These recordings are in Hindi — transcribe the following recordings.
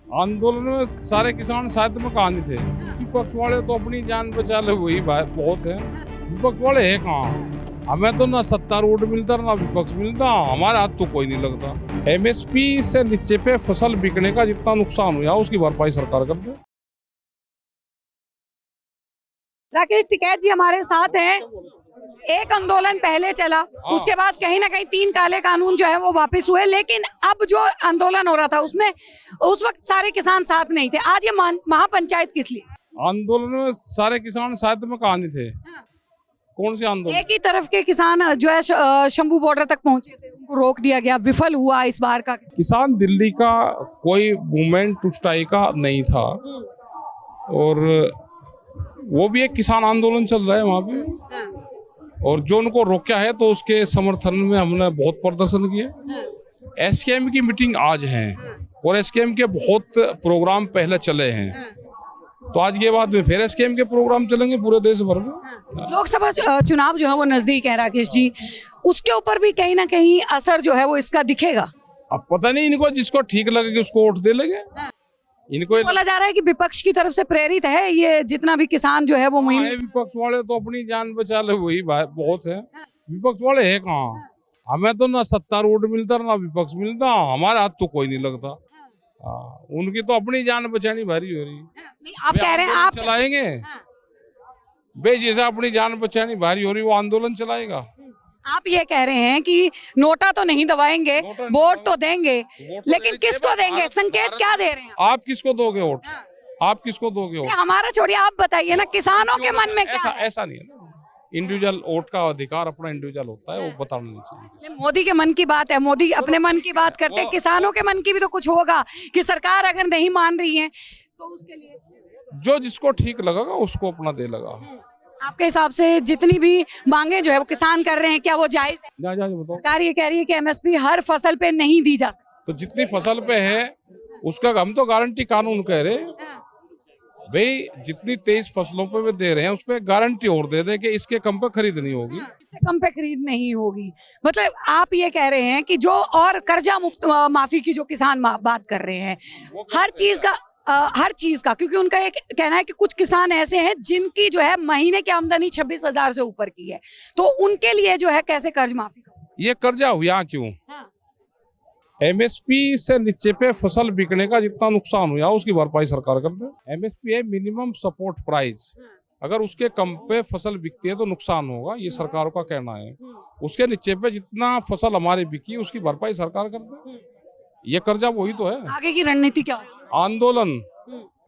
आंदोलन में सारे किसान साथ में कहानी थे। विपक्ष वाले तो अपनी जान बचा ले वही बहुत है। विपक्ष वाले है कहाँ? हमें तो ना सत्तारूढ़ मिलता ना विपक्ष मिलता, हमारे हाथ तो कोई नहीं लगता। एमएसपी से नीचे पे फसल बिकने का जितना नुकसान हुआ उसकी भरपाई सरकार कर दे। राकेश टिकैत जी हमारे साथ हैं। एक आंदोलन पहले चला, उसके बाद कहीं ना कहीं 3 काले कानून जो है वो वापस हुए, लेकिन अब जो आंदोलन हो रहा था उसमें उस वक्त सारे किसान साथ नहीं थे। आज ये महापंचायत किस लिए? आंदोलन में सारे किसान साथ में कहानी थे। कौन से आंदोलन? एक ही तरफ के किसान जो है शंभू बॉर्डर तक पहुंचे थे, उनको रोक दिया गया, विफल हुआ इस बार का। किसान दिल्ली का कोई मूवमेंट उस टाइप का नहीं था, और वो भी एक किसान आंदोलन चल रहा है वहाँ पे, और जो उनको रोका है तो उसके समर्थन में हमने बहुत प्रदर्शन किया। एसकेएम की मीटिंग आज है और एसकेएम के बहुत प्रोग्राम पहले चले हैं, तो आज के बाद में फिर एसकेएम के प्रोग्राम चलेंगे पूरे देश भर में। लोकसभा चुनाव जो है वो नजदीक है राकेश जी, उसके ऊपर भी कहीं ना कहीं असर जो है वो इसका दिखेगा। अब पता नहीं, इनको जिसको ठीक लगेगा उसको वोट दे लेंगे। इनको बोला जा रहा है कि विपक्ष की तरफ से प्रेरित है ये, जितना भी किसान जो है वो विपक्ष वाले तो अपनी जान बचा ले वही बहुत है। विपक्ष वाले है कहाँ? हमें तो ना सत्तारूढ़ मिलता ना विपक्ष मिलता, हमारे हाथ तो कोई नहीं लगता। उनकी तो अपनी जान बचानी भारी हो रही है। आप कह रहे हैं आप चलाएंगे बे, जैसे अपनी जान बचानी भारी हो रही वो आंदोलन चलाएगा। आप ये कह रहे हैं कि नोटा तो नहीं दबाएंगे, वोट तो देंगे, लेकिन किसको देंगे? संकेत क्या दे रहे हैं? आप किसको दोगे वोट? आप किसको दोगे वोट? हमारा छोड़िए, आप बताइए ना, किसानों के मन में क्या है? ऐसा नहीं है ना, इंडिविजुअल वोट का अधिकार अपना इंडिविजुअल होता है, वो बताना नहीं चाहिए। मोदी के मन की बात है, मोदी अपने मन की बात करते हैं, किसानों के मन की भी तो कुछ होगा कि सरकार अगर नहीं मान रही है तो उसके लिए जो जिसको ठीक लगेगा उसको अपना दे लगा। आपके हिसाब से जितनी भी मांगे जो है वो किसान कर रहे हैं, क्या वो जायज है? बताओ। सरकार ये कह रही है कि एमएसपी हर फसल पे नहीं दी जा सकती, तो जितनी फसल पे है उसका हम तो गारंटी कानून कह रहे भाई, जितनी 23 फसलों पे वे दे रहे हैं उस पर गारंटी और दे दे कि इसके कम पे खरीद नहीं होगी। इससे कम पे खरीद नहीं होगी, मतलब आप ये कह रहे हैं कि जो और कर्जा मुफ्त माफी की जो किसान बात कर रहे हैं, हर चीज का, क्योंकि उनका एक कहना है कि कुछ किसान ऐसे हैं जिनकी जो है महीने की आमदनी 26,000 से ऊपर की है, तो उनके लिए जो है कैसे कर्ज माफी? ये कर्जा हुआ क्यों? एमएसपी से नीचे पे फसल बिकने का जितना नुकसान हुआ उसकी भरपाई सरकार कर दे। एमएसपी है मिनिमम सपोर्ट प्राइस, अगर उसके कम पे फसल बिकती है तो नुकसान होगा, ये सरकार का कहना है। उसके नीचे पे जितना फसल हमारी बिकी उसकी भरपाई सरकार कर दे। ये कर्जा वही तो है। आगे की रणनीति क्या होगी? आंदोलन,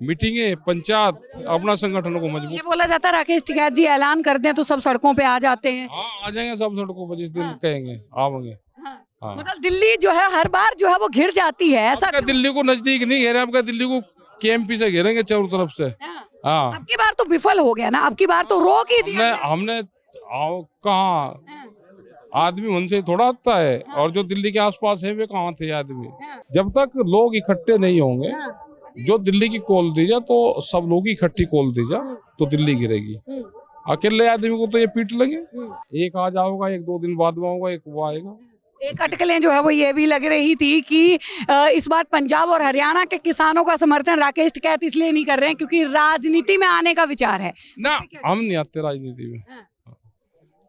मीटिंगे, पंचायत, अपना संगठन को मजबूत। ये बोला जाता है राकेश टिकैत जी ऐलान कर दें तो सब सड़कों पे आ जाते हैं। हाँ, आ जाएंगे सब सड़कों पर जिस दिन कहेंगे आवेंगे। हाँ। मतलब दिल्ली जो है हर बार जो है वो घिर जाती है, ऐसा क्यों? दिल्ली को नजदीक नहीं घेरे, आपका दिल्ली को केएमपी से घेरेंगे चारों तरफ से। हाँ, अब की बार तो विफल हो गया ना, अब की बार तो रोक ही दिया। हमने कहा आदमी उनसे थोड़ा आता है, और जो दिल्ली के आसपास है वे कहाँ थे आदमी? जब तक लोग इकट्ठे नहीं होंगे, जो दिल्ली की कॉल दी जा तो सब लोग इकट्ठी कॉल दी जा तो दिल्ली गिरेगी। अकेले आदमी को तो ये पीट लेंगे, एक आ जाओगा, एक 2 दिन बाद में होगा, एक वो आएगा। एक अटकलें जो है वो ये भी लग रही थी कि इस बार पंजाब और हरियाणा के किसानों का समर्थन राकेश टिकैत इसलिए नहीं कर रहे हैं क्योंकि राजनीति में आने का विचार है ना। हम नहीं आते राजनीति में,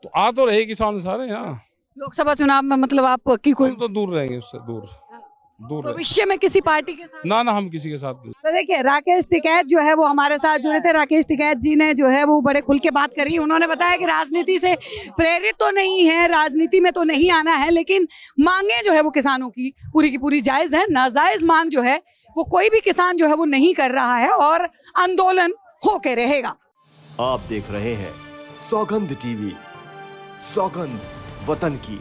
तो आ तो रहे किसान सारे यहाँ। लोकसभा चुनाव में मतलब आप की कोई हम तो दूर रहेंगे उससे, दूर भविष्य में किसी पार्टी के साथ? ना हम किसी के साथ नहीं। तो देखिए राकेश टिकैत जो है वो हमारे साथ जुड़े थे। राकेश टिकैत जी ने जो है वो बड़े खुल के बात करी। उन्होंने बताया कि राजनीति से प्रेरित तो नहीं है, राजनीति में तो नहीं आना है, लेकिन मांगे जो है वो किसानों की पूरी जायज है। नाजायज मांग जो है वो कोई भी किसान जो है वो नहीं कर रहा है, और आंदोलन होके रहेगा। आप देख रहे हैं सौगंध टीवी, सौगंध वतन की।